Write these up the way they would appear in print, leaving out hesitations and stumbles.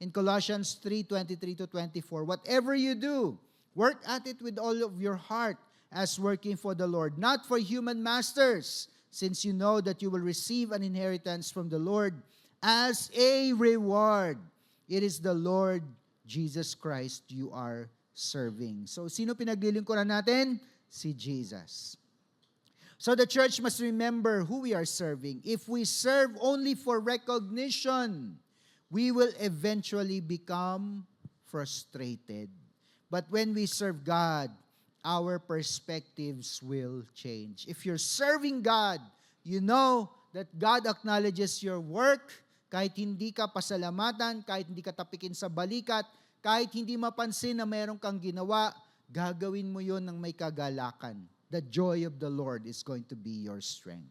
in Colossians 3:23 to 24, whatever you do, work at it with all of your heart as working for the Lord, not for human masters, since you know that you will receive an inheritance from the Lord as a reward. It is the Lord Jesus Christ you are serving. So, sino pinaglilingkuran natin? Si Jesus. So the church must remember who we are serving. If we serve only for recognition, we will eventually become frustrated. But when we serve God, our perspectives will change. If you're serving God, you know that God acknowledges your work, kahit hindi ka pasalamatan, kahit hindi ka tapikin sa balikat, kahit hindi mapansin na mayroon kang ginawa, gagawin mo yon ng may kagalakan. The joy of the Lord is going to be your strength.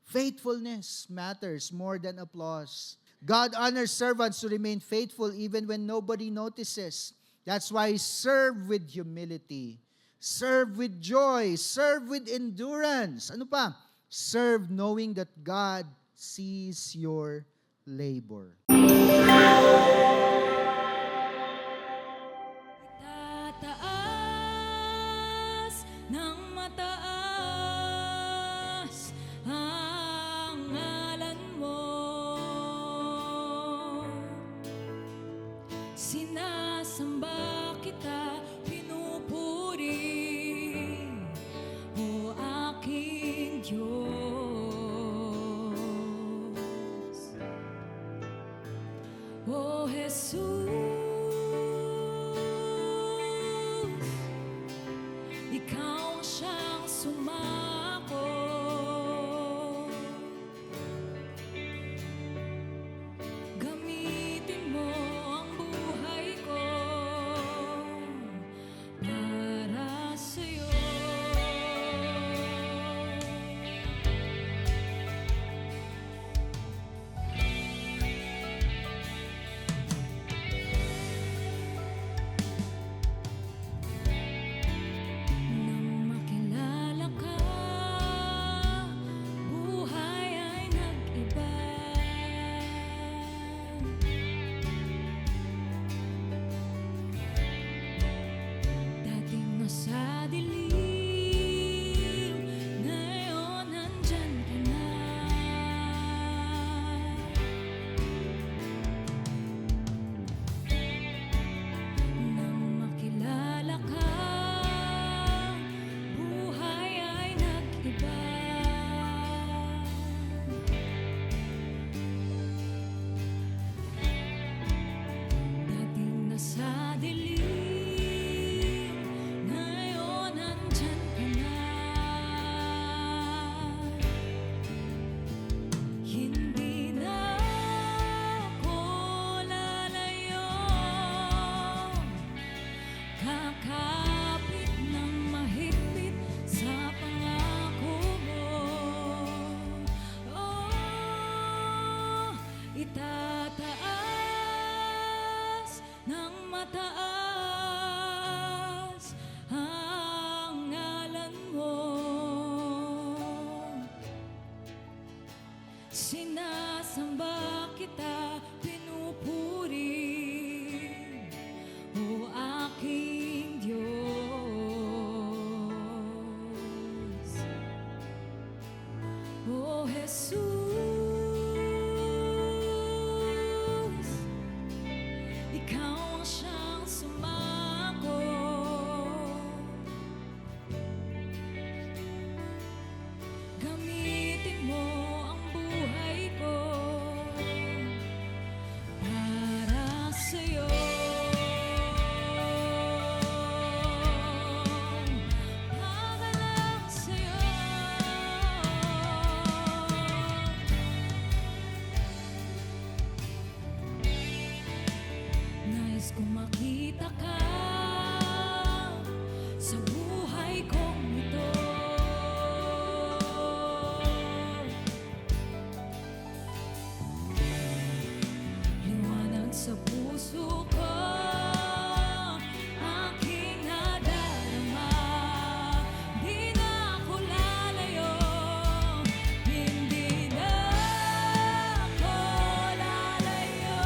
Faithfulness matters more than applause. God honors servants to remain faithful even when nobody notices. That's why serve with humility. Serve with joy. Serve with endurance. Ano pa? Serve knowing that God sees your labor. Tataas ng mataas ang ngalan mo. Sinasamba kita, pinupuri, o aking Diyos. O Jesus, ikaw ang siyang sumako. Gamitin mo ang buhay ko para sa'yo. Nang makilala ka, buhay ay nag-iba. Dating nasa dilim, ngayon nandyan ka na. Nang makilala ka, buhay ay nag-iba. Dating nasa dilim, ngayon nandyan ka na. Hindi na ako lalayo, kakapit ng mahigpit sa pangako mo. Oh, itataas ng mataas ang ngalan mo. Sinasamba kita, pinupuri, o aking Diyos. O Jesus, ikaw ang siyang sumako. Gamitin mo ang buhay ko para sa'yo. Para lang sa'yo. Nais kong makita ka sa buhay kong ito. Liwanag sa puso ko, aking nadarama. Di na ako lalayo, hindi na ako lalayo.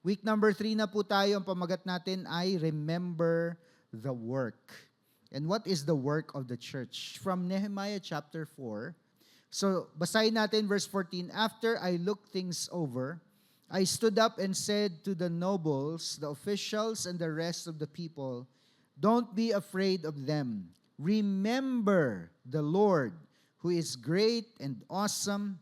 Week number 3 na po tayo. Ang pamagat natin ay Remember the Work. And what is the work of the church? From Nehemiah chapter 4. So, basahin natin verse 14. After I looked things over, I stood up and said to the nobles, the officials, and the rest of the people, don't be afraid of them. Remember the Lord, who is great and awesome,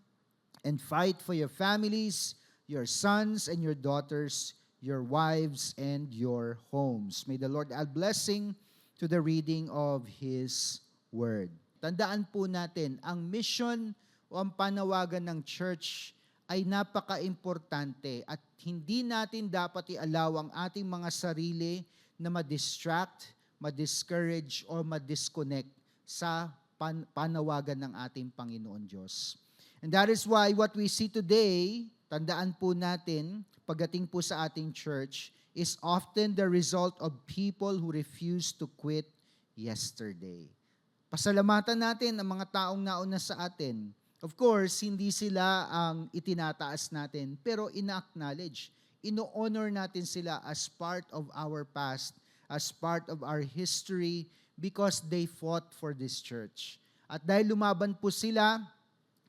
and fight for your families, your sons and your daughters, your wives and your homes. May the Lord add blessing to the reading of His Word. Tandaan po natin, ang mission o ang panawagan ng church ay napaka-importante at hindi natin dapat ialaw ang ating mga sarili na ma-distract, ma-discourage, or ma-disconnect sa panawagan ng ating Panginoon Diyos. And that is why what we see today, tandaan po natin, pagdating po sa ating church, is often the result of people who refuse to quit yesterday. Pasalamatan natin ang mga taong nauna sa atin. Of course, hindi sila ang itinataas natin, pero ina-acknowledge, ino-honor natin sila as part of our past, as part of our history, because they fought for this church. At dahil lumaban po sila,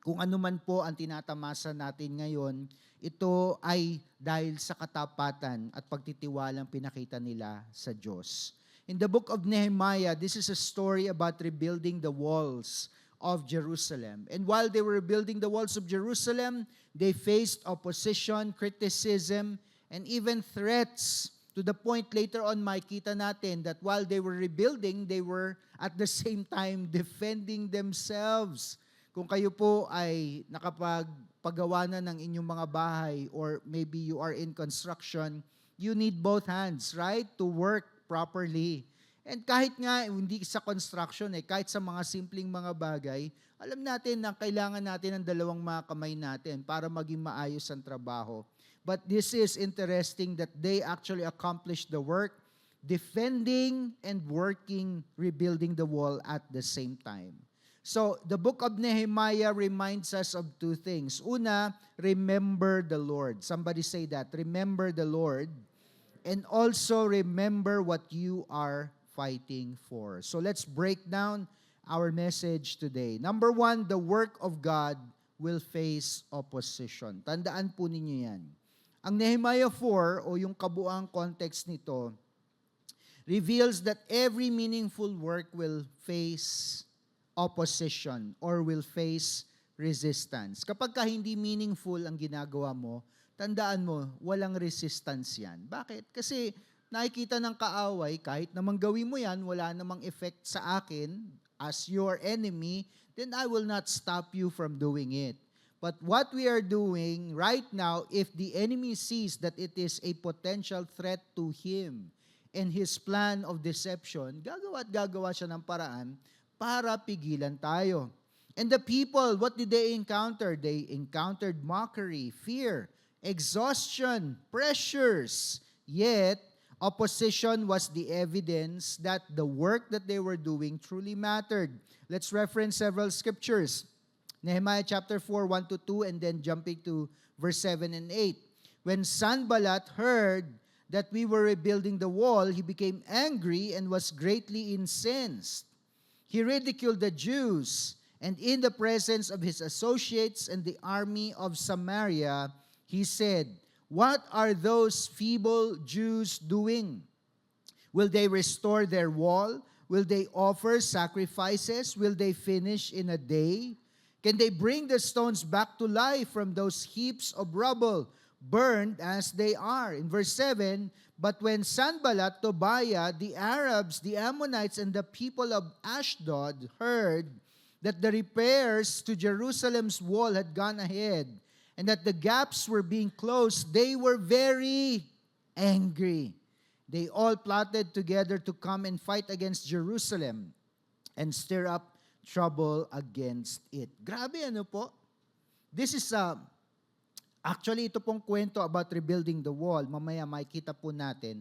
kung ano man po ang tinatamasa natin ngayon, ito ay dahil sa katapatan at pagtitiwalang pinakita nila sa Diyos. In the book of Nehemiah, this is a story about rebuilding the walls of Jerusalem. And while they were rebuilding the walls of Jerusalem, they faced opposition, criticism, and even threats. To the point later on, makikita natin that while they were rebuilding, they were at the same time defending themselves. Kung kayo po ay nakapagpagawa na ng inyong mga bahay or maybe you are in construction, you need both hands, right? To work properly. And kahit nga hindi sa construction, kahit sa mga simpleng mga bagay, alam natin na kailangan natin ng dalawang mga kamay natin para maging maayos ang trabaho. But this is interesting that they actually accomplished the work, defending and working, rebuilding the wall at the same time. So, the book of Nehemiah reminds us of two things. Una, remember the Lord. Somebody say that. Remember the Lord. And also, remember what you are fighting for. So, let's break down our message today. Number 1, the work of God will face opposition. Tandaan po ninyo yan. Ang Nehemiah 4, o yung kabuang context nito, reveals that every meaningful work will face opposition or will face resistance. Kapag ka hindi meaningful ang ginagawa mo, tandaan mo, walang resistance yan. Bakit? Kasi nakikita ng kaaway, kahit namang gawin mo yan, wala namang effect sa akin as your enemy, then I will not stop you from doing it. But what we are doing right now, if the enemy sees that it is a potential threat to him and his plan of deception, gagawa siya ng paraan para pigilan tayo. And the people, what did they encounter? They encountered mockery, fear, exhaustion, pressures. Yet, opposition was the evidence that the work that they were doing truly mattered. Let's reference several scriptures. Nehemiah chapter 4, 1-2, and then jumping to verse 7 and 8. When Sanballat heard that we were rebuilding the wall, he became angry and was greatly incensed. He ridiculed the Jews, and in the presence of his associates and the army of Samaria, he said, "What are those feeble Jews doing? Will they restore their wall? Will they offer sacrifices? Will they finish in a day? Can they bring the stones back to life from those heaps of rubble, burned as they are?" In verse 7, but when Sanballat, Tobiah, the Arabs, the Ammonites, and the people of Ashdod heard that the repairs to Jerusalem's wall had gone ahead and that the gaps were being closed, they were very angry. They all plotted together to come and fight against Jerusalem and stir up trouble against it. Grabe, ano po? This is actually ito pong kwento about rebuilding the wall. Mamaya makikita po natin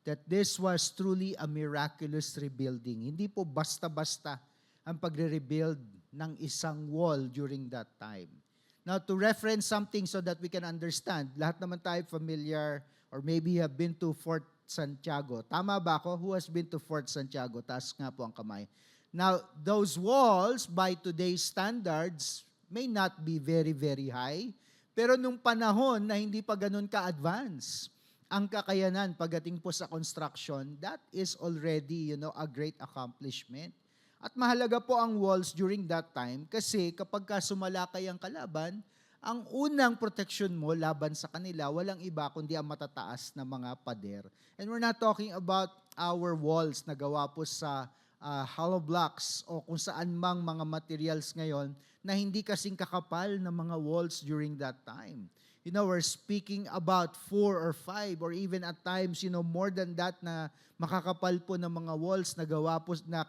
that this was truly a miraculous rebuilding. Hindi po basta-basta ang pagre-rebuild ng isang wall during that time. Now, to reference something so that we can understand, lahat naman tayo familiar Or maybe you have been to Fort Santiago. Tama ba ako? Who has been to Fort Santiago? Taas nga po ang kamay. Now, those walls, by today's standards, may not be very, very high. Pero nung panahon na hindi pa ganun ka-advance, ang kakayanan pagdating po sa construction, that is already, a great accomplishment. At mahalaga po ang walls during that time kasi kapag sumalakay ang kalaban, ang unang protection mo laban sa kanila, walang iba kundi ang matataas na mga pader. And we're not talking about our walls na gawa po sa hollow blocks o kung saan mang mga materials ngayon na hindi kasing kakapal na mga walls during that time. We're speaking about 4 or 5 or even at times, more than that na makakapal po ng mga walls na gawa po na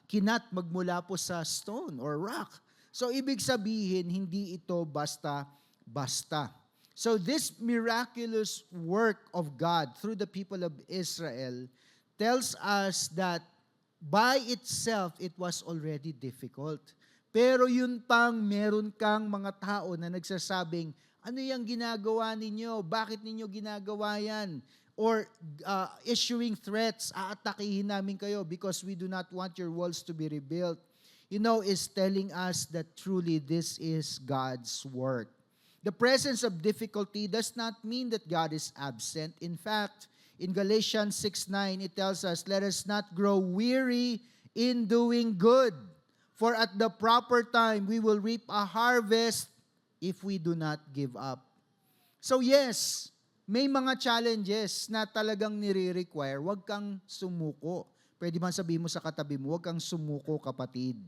kinat magmula po sa stone or rock. So, ibig sabihin, hindi ito basta-basta. So, this miraculous work of God through the people of Israel tells us that by itself, it was already difficult. Pero yun pang meron kang mga tao na nagsasabing, ano yung ginagawa ninyo? Bakit ninyo ginagawa yan? Or issuing threats, aatakihin namin kayo because we do not want your walls to be rebuilt. Is telling us that truly this is God's work. The presence of difficulty does not mean that God is absent. In fact, in Galatians 6:9, it tells us, let us not grow weary in doing good, for at the proper time we will reap a harvest if we do not give up. So yes, may mga challenges na talagang nire-require, huwag kang sumuko. Pwede man sabihin mo sa katabi mo, huwag kang sumuko, kapatid.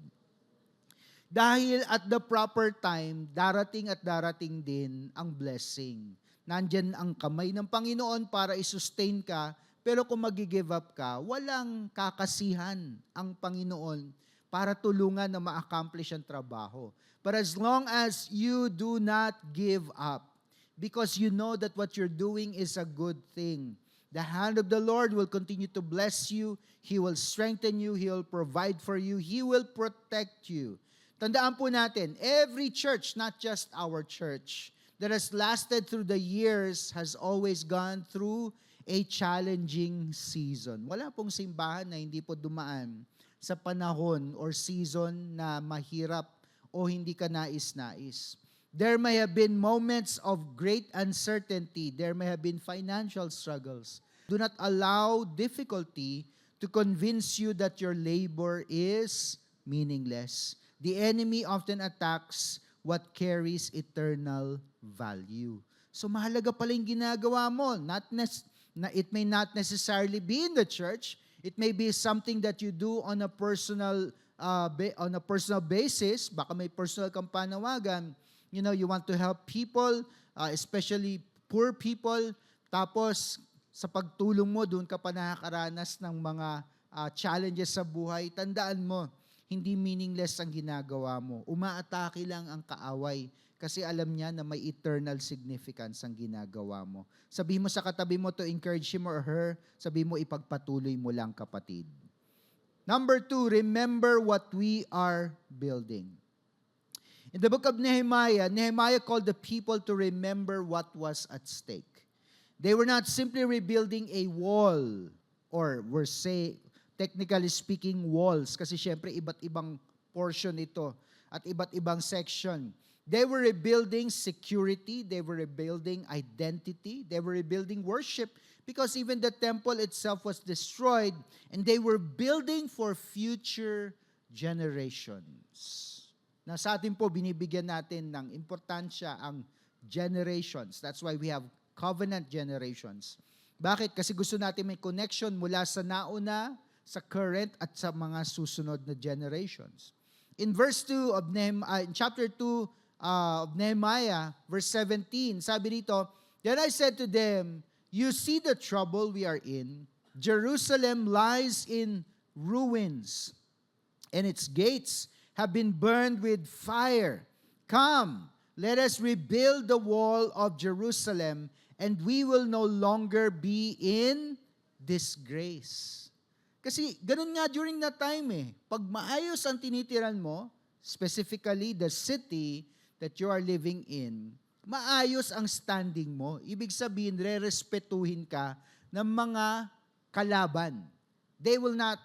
Dahil at the proper time, darating at darating din ang blessing. Nandyan ang kamay ng Panginoon para i-sustain ka, pero kung mag-give up ka, walang kakasihan ang Panginoon para tulungan na ma-accomplish ang trabaho. But as long as you do not give up, because you know that what you're doing is a good thing, the hand of the Lord will continue to bless you. He will strengthen you. He will provide for you. He will protect you. Tandaan po natin, every church, not just our church, that has lasted through the years has always gone through a challenging season. Wala pong simbahan na hindi po dumaan sa panahon or season na mahirap o hindi ka nais-nais. There may have been moments of great uncertainty. There may have been financial struggles. Do not allow difficulty to convince you that your labor is meaningless. The enemy often attacks what carries eternal value. So mahalaga pala yung ginagawa mo. It may not necessarily be in the church. It may be something that you do on a personal basis. Baka may personal kang panawagan. You want to help people, especially poor people. Tapos, sa pagtulong mo, doon ka pa nakakaranas ng mga challenges sa buhay. Tandaan mo, hindi meaningless ang ginagawa mo. Umaatake lang ang kaaway kasi alam niya na may eternal significance ang ginagawa mo. Sabihin mo sa katabi mo to encourage him or her, sabihin mo ipagpatuloy mo lang, kapatid. Number 2, remember what we are building. In the book of Nehemiah, Nehemiah called the people to remember what was at stake. They were not simply rebuilding a wall, or technically speaking, walls, kasi syempre iba't ibang portion ito at iba't ibang section. They were rebuilding security, they were rebuilding identity, they were rebuilding worship, because even the temple itself was destroyed, and they were building for future generations. Na sa atin po, binibigyan natin ng importansya ang generations. That's why we have covenant generations. Bakit? Kasi gusto natin may connection mula sa nauna, sa current, at sa mga susunod na generations. In verse 2 of in chapter 2 of Nehemiah, verse 17, sabi dito, then I said to them, you see the trouble we are in. Jerusalem lies in ruins, and its gates have been burned with fire. Come, let us rebuild the wall of Jerusalem, and we will no longer be in disgrace. Kasi ganun nga during that time Pag maayos ang tinitiran mo, specifically the city that you are living in, maayos ang standing mo. Ibig sabihin, rerespetuhin ka ng mga kalaban. They will not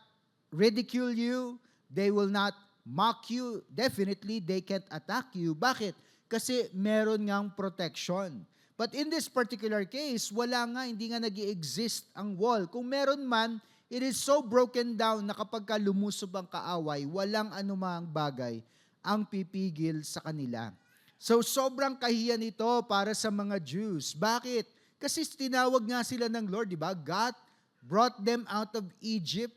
ridicule you. They will not mock you. Definitely, they can't attack you. Bakit? Kasi meron ngang protection. But in this particular case, hindi nga nag-i-exist ang wall. Kung meron man, it is so broken down na kapag lumusob ang kaaway, walang anumang bagay ang pipigil sa kanila. So sobrang kahiyan ito para sa mga Jews. Bakit? Kasi tinawag nga sila ng Lord, di ba? God brought them out of Egypt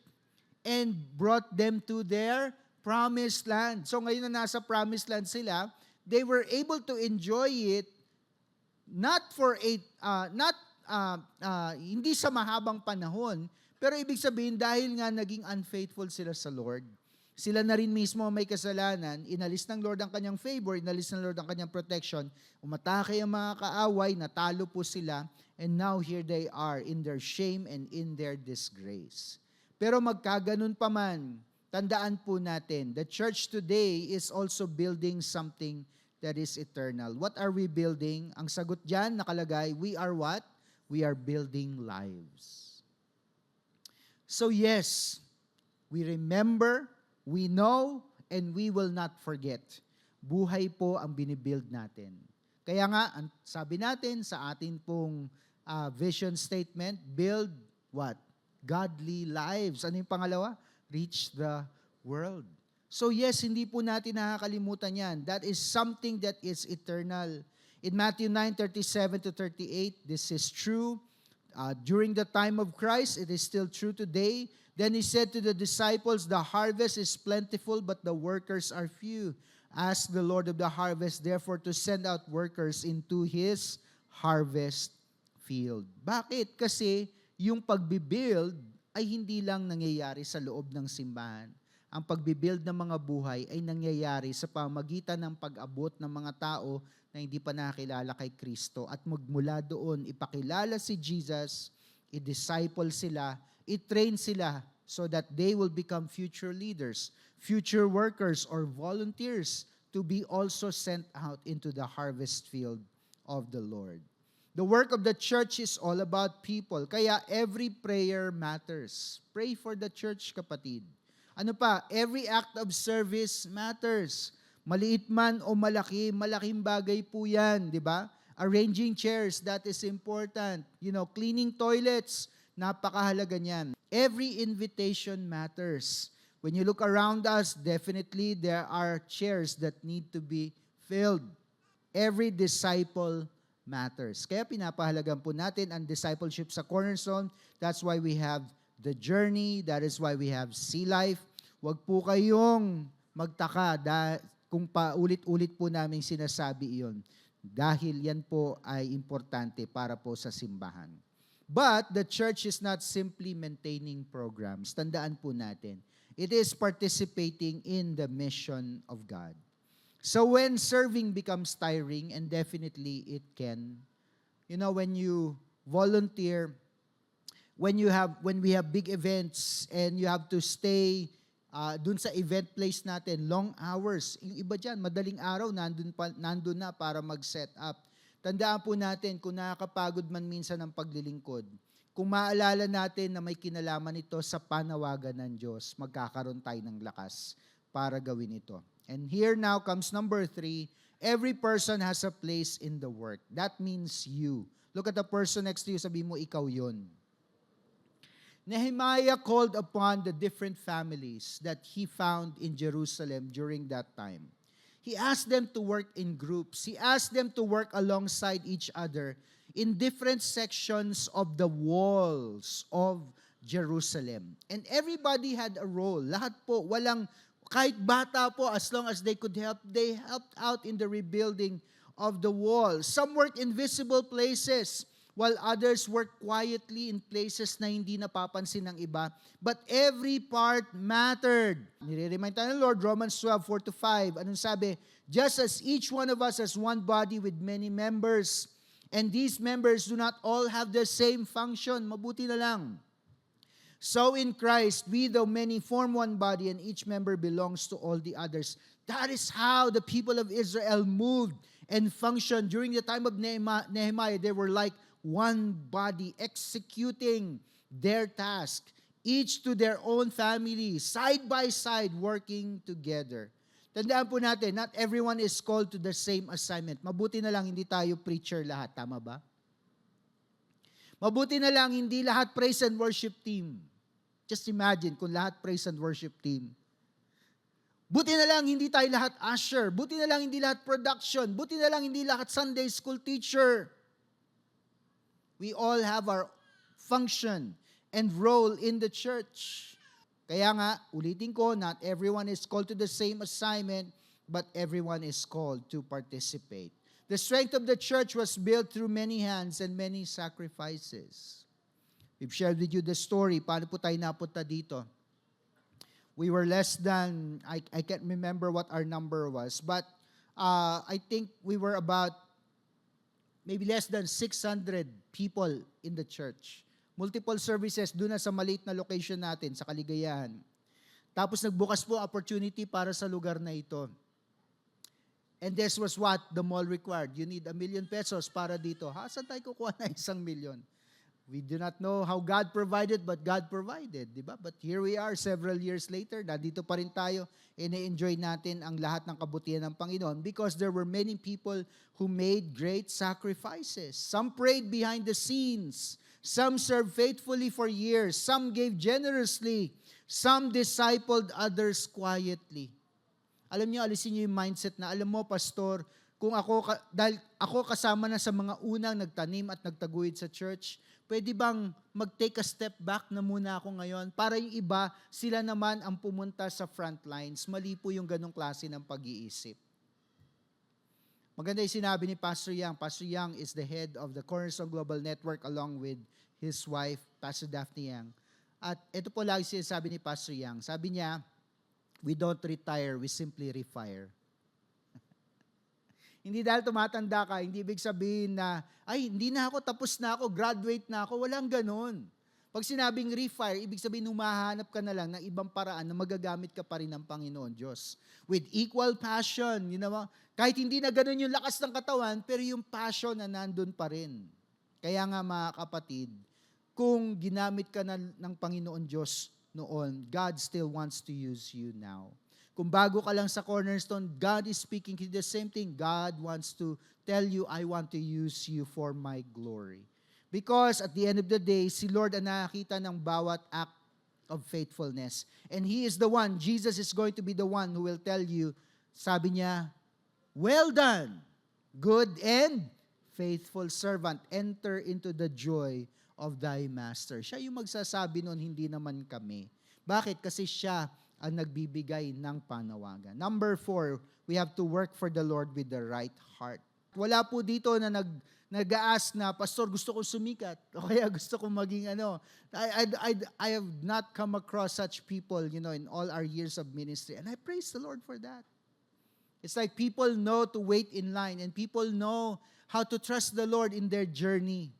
and brought them to their promised land. So ngayon na nasa promised land sila, they were able to enjoy it hindi sa mahabang panahon, pero ibig sabihin dahil nga naging unfaithful sila sa Lord, sila na rin mismo may kasalanan, inalis ng Lord ang kanyang favor, inalis ng Lord ang kanyang protection, umatake ang mga kaaway, natalo po sila, and now here they are in their shame and in their disgrace. Pero magkaganon pa man, tandaan po natin, the church today is also building something that is eternal. What are we building? Ang sagot dyan, nakalagay, we are what? We are building lives. So yes, we remember, we know, and we will not forget. Buhay po ang binibuild natin. Kaya nga, sabi natin sa atin pong vision statement, build what? Godly lives. Ano yung pangalawa? Reach the world. So yes, hindi po natin nakakalimutan yan. That is something that is eternal. In Matthew 9:37-38, this is true. During the time of Christ, it is still true today. Then he said to the disciples, the harvest is plentiful, but the workers are few. Ask the Lord of the harvest, therefore, to send out workers into His harvest field. Bakit? Kasi yung pagbibuild ay hindi lang nangyayari sa loob ng simbahan. Ang pagbibuild ng mga buhay ay nangyayari sa pamagitan ng pag-abot ng mga tao na hindi pa nakilala kay Kristo at magmula doon ipakilala si Jesus, i-disciple sila, i-train sila so that they will become future leaders, future workers or volunteers to be also sent out into the harvest field of the Lord. The work of the church is all about people. Kaya every prayer matters. Pray for the church, kapatid. Ano pa? Every act of service matters. Maliit man o malaki, malaking bagay po yan, di ba? Arranging chairs, that is important. Cleaning toilets, napakahalaga niyan. Every invitation matters. When you look around us, definitely there are chairs that need to be filled. Every disciple matters. Kaya pinapahalagan po natin ang discipleship sa Cornerstone. That's why we have the journey. That is why we have Sea Life. Huwag po kayong magtaka kung paulit-ulit po namin sinasabi iyon. Dahil yan po ay importante para po sa simbahan. But the church is not simply maintaining programs. Tandaan po natin. It is participating in the mission of God. So when serving becomes tiring, and definitely it can, when you volunteer, when we have big events and you have to stay dun sa event place natin, long hours. Yung iba dyan, madaling araw, nandun na para mag-set up. Tandaan po natin, kung nakakapagod man minsan ang paglilingkod, kung maalala natin na may kinalaman ito sa panawagan ng Diyos, magkakaroon tayo ng lakas para gawin ito. And here now comes number 3, every person has a place in the work. That means you. Look at the person next to you, sabi mo, ikaw yun. Nehemiah called upon the different families that he found in Jerusalem during that time. He asked them to work in groups. He asked them to work alongside each other in different sections of the walls of Jerusalem. And everybody had a role. Lahat po, kahit bata po, as long as they could help, they helped out in the rebuilding of the wall. Some worked in visible places, while others work quietly in places na hindi napapansin ng iba. But every part mattered. Nire-remind tayo ng Lord, Romans 12:4-5. Anong sabi? Just as each one of us has one body with many members, and these members do not all have the same function. Mabuti na lang. So in Christ, we though many form one body, and each member belongs to all the others. That is how the people of Israel moved and functioned during the time of Nehemiah. They were like one body, executing their task, each to their own family, side by side, working together. Tandaan po natin, not everyone is called to the same assignment. Mabuti na lang hindi tayo preacher lahat, tama ba? Mabuti na lang hindi lahat praise and worship team. Just imagine kung lahat praise and worship team. Buti na lang hindi tayo lahat usher. Buti na lang hindi lahat production. Buti na lang hindi lahat Sunday school teacher. We all have our function and role in the church. Kaya nga, ulitin ko, not everyone is called to the same assignment, but everyone is called to participate. The strength of the church was built through many hands and many sacrifices. We've shared with you the story. Paano po tayo napunta dito? We were less than, I can't remember what our number was, but I think we were about maybe less than 600 people in the church. Multiple services doon na sa maliit na location natin, sa Kaligayahan. Tapos nagbukas po opportunity para sa lugar na ito. And this was what the mall required. You need 1 million pesos para dito. Saan tayo kukuha na 1 million? We do not know how God provided, but God provided, di ba? But here we are several years later, nandito pa rin tayo, ina-enjoy natin ang lahat ng kabutihan ng Panginoon because there were many people who made great sacrifices. Some prayed behind the scenes. Some served faithfully for years. Some gave generously. Some discipled others quietly. Alam niyo, alisin niyo yung mindset na, alam mo, pastor, kung dahil ako kasama na sa mga unang nagtanim at nagtaguyod sa church, pwede bang mag-take a step back na muna ako ngayon para yung iba, sila naman ang pumunta sa front lines. Mali po yung ganong klase ng pag-iisip. Maganda yung sinabi ni Pastor Yang. Pastor Yang is the head of the Cornerstone Global Network along with his wife, Pastor Daphne Yang. At ito po lagi sinasabi ni Pastor Yang. Sabi niya, we don't retire, we simply refire. Hindi dahil tumatanda ka, hindi ibig sabihin na, ay, hindi na ako, tapos na ako, graduate na ako. Walang ganun. Pag sinabing refire, ibig sabihin humahanap ka na lang ng ibang paraan na magagamit ka pa rin ng Panginoon Diyos. With equal passion, kahit hindi na ganun yung lakas ng katawan, pero yung passion na nandun pa rin. Kaya nga mga kapatid, kung ginamit ka na ng Panginoon Diyos noon, God still wants to use you now. Kung bago ka lang sa Cornerstone, God is speaking to the same thing. God wants to tell you, I want to use you for my glory. Because at the end of the day, si Lord ang nakakita ng bawat act of faithfulness. And He is the one, Jesus is going to be the one who will tell you, sabi niya, well done, good and faithful servant. Enter into the joy of thy master. Siya yung magsasabi nun, hindi naman kami. Bakit? Kasi siya ang nagbibigay ng panawagan. Number 4, we have to work for the Lord with the right heart. Wala po dito na nag-ask na, Pastor, gusto ko sumikat. O kaya gusto ko maging I have not come across such people, in all our years of ministry. And I praise the Lord for that. It's like people know to wait in line and people know how to trust the Lord in their journey.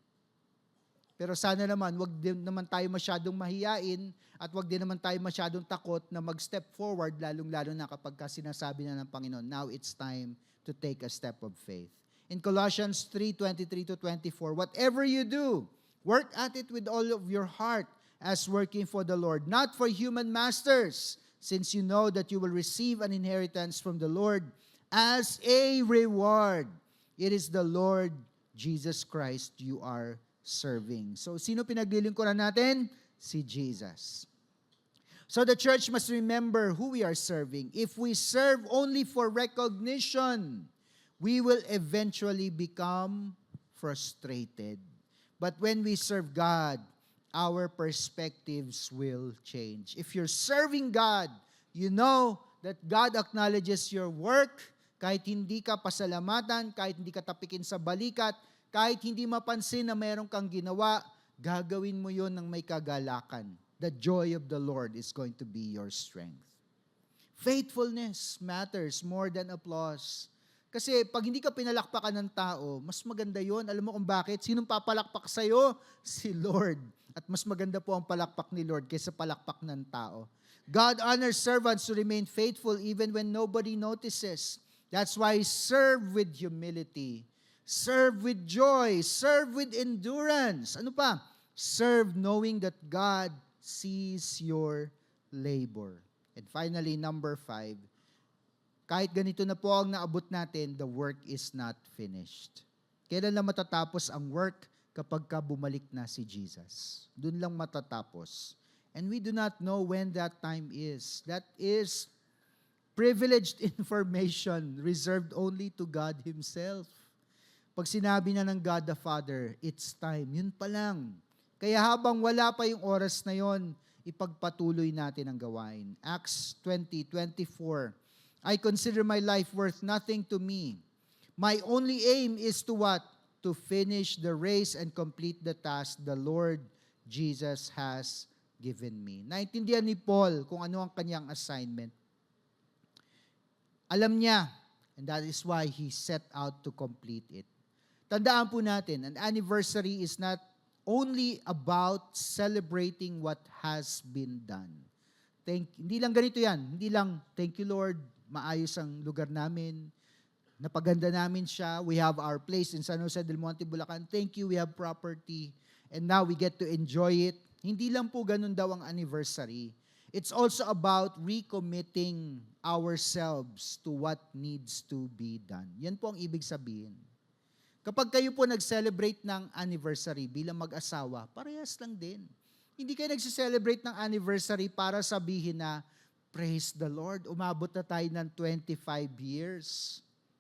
Pero sana naman, wag din naman tayo masyadong mahiyain at wag din naman tayo masyadong takot na mag-step forward, lalong-lalo na kapag sinasabi na ng Panginoon, now it's time to take a step of faith. In Colossians 3:23-24, whatever you do, work at it with all of your heart as working for the Lord, not for human masters, since you know that you will receive an inheritance from the Lord as a reward. It is the Lord Jesus Christ you are serving. So, sino pinaglilingkuran natin? Si Jesus. So, the church must remember who we are serving. If we serve only for recognition, we will eventually become frustrated. But when we serve God, our perspectives will change. If you're serving God, you know that God acknowledges your work, kahit hindi ka pasalamatan, kahit hindi ka tapikin sa balikat, kahit hindi mapansin na meron kang ginawa, gagawin mo yon ng may kagalakan. The joy of the Lord is going to be your strength. Faithfulness matters more than applause. Kasi pag hindi ka pinalakpakan ng tao, mas maganda yon. Alam mo kung bakit? Sinong papalakpak sa'yo? Si Lord. At mas maganda po ang palakpak ni Lord kaysa palakpak ng tao. God honors servants to remain faithful even when nobody notices. That's why serve with humility. Serve with joy. Serve with endurance. Ano pa? Serve knowing that God sees your labor. And finally, number 5, kahit ganito na po ang naabot natin, the work is not finished. Kailan lang matatapos ang work? Kapag ka bumalik na si Jesus. Doon lang matatapos. And we do not know when that time is. That is privileged information reserved only to God Himself. Pag sinabi na ng God the Father, it's time. Yun pa lang. Kaya habang wala pa yung oras na yon, ipagpatuloy natin ang gawain. Acts 20:24. I consider my life worth nothing to me. My only aim is to what? To finish the race and complete the task the Lord Jesus has given me. Naintindihan ni Paul kung ano ang kanyang assignment. Alam niya, and that is why he set out to complete it. Tandaan po natin, an anniversary is not only about celebrating what has been done. Hindi lang ganito yan. Hindi lang, thank you Lord, maayos ang lugar namin, napaganda namin siya, we have our place in San Jose del Monte, Bulacan, thank you, we have property, and now we get to enjoy it. Hindi lang po ganun daw ang anniversary. It's also about recommitting ourselves to what needs to be done. Yan po ang ibig sabihin. Kapag kayo po nag-celebrate ng anniversary bilang mag-asawa, parehas lang din. Hindi kayo nag-celebrate ng anniversary para sabihin na, praise the Lord, umabot na tayo ng 25 years.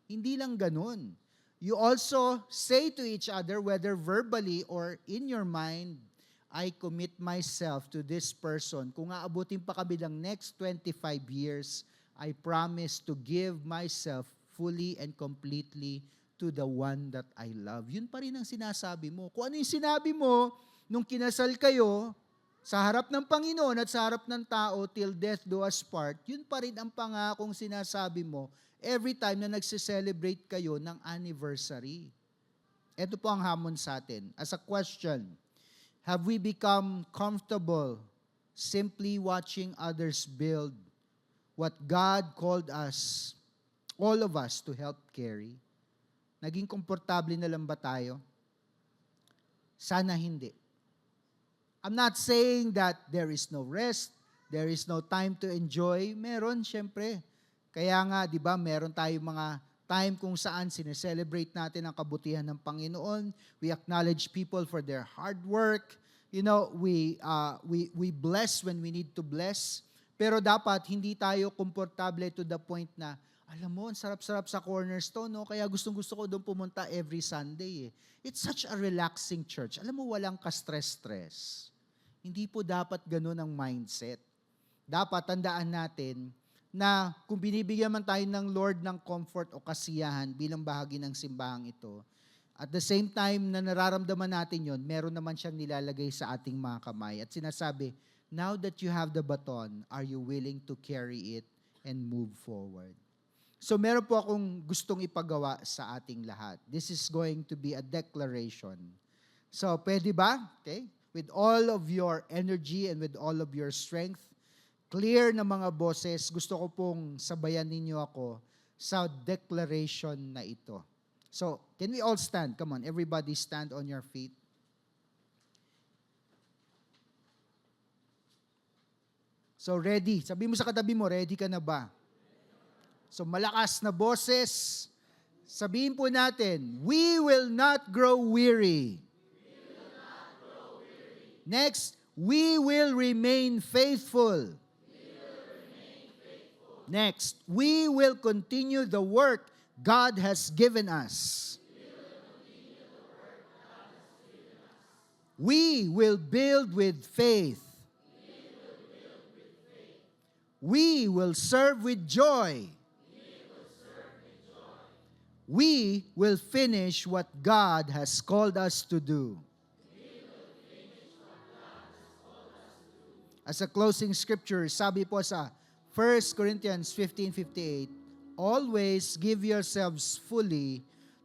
Hindi lang ganun. You also say to each other, whether verbally or in your mind, I commit myself to this person. Kung aabutin pa kami ng next 25 years, I promise to give myself fully and completely to the one that I love. Yun pa rin ang sinasabi mo. Kung ano yung sinabi mo nung kinasal kayo, sa harap ng Panginoon at sa harap ng tao, till death do us part, yun pa rin ang pangakong sinasabi mo every time na nagse-celebrate kayo ng anniversary. Ito po ang hamon sa atin. As a question, have we become comfortable simply watching others build what God called us, all of us, to help carry? Naging komportable na lang ba tayo? Sana hindi. I'm not saying that there is no rest, there is no time to enjoy. Meron, syempre. Kaya nga, di ba, meron tayong mga time kung saan sineselebrate natin ang kabutihan ng Panginoon. We acknowledge people for their hard work. You know, we bless when we need to bless. Pero dapat hindi tayo komportable to the point na, alam mo, ang sarap-sarap sa Cornerstone, no? Kaya gustong-gusto ko doon pumunta every Sunday. It's such a relaxing church. Alam mo, walang ka-stress-stress. Hindi po dapat ganun ang mindset. Dapat tandaan natin na kung binibigyan man tayo ng Lord ng comfort o kasiyahan bilang bahagi ng simbahang ito, at the same time na nararamdaman natin yon, meron naman siyang nilalagay sa ating mga kamay. At sinasabi, now that you have the baton, are you willing to carry it and move forward? So meron po akong gustong ipagawa sa ating lahat. This is going to be a declaration. So pwede ba? Okay? With all of your energy and with all of your strength, clear na mga boses, gusto ko pong sabayan ninyo ako sa declaration na ito. So, can we all stand? Come on, everybody stand on your feet. So, ready. Sabi mo sa katabi mo, ready ka na ba? So, malakas na boses. Sabihin po natin, we will not grow weary. Next, we will remain faithful. Next, we will continue the work God has given us. We will build with faith. We will serve with joy. We will finish what God has called us to do. As a closing scripture, sabi po sa 1 Corinthians 15:58, always give yourselves fully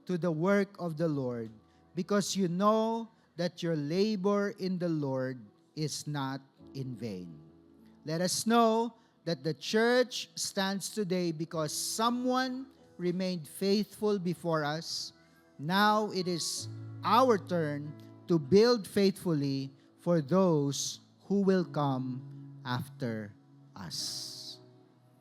to the work of the Lord, because you know that your labor in the Lord is not in vain. Let us know that the church stands today because someone remained faithful before us. Now it is our turn to build faithfully for those who will come after us.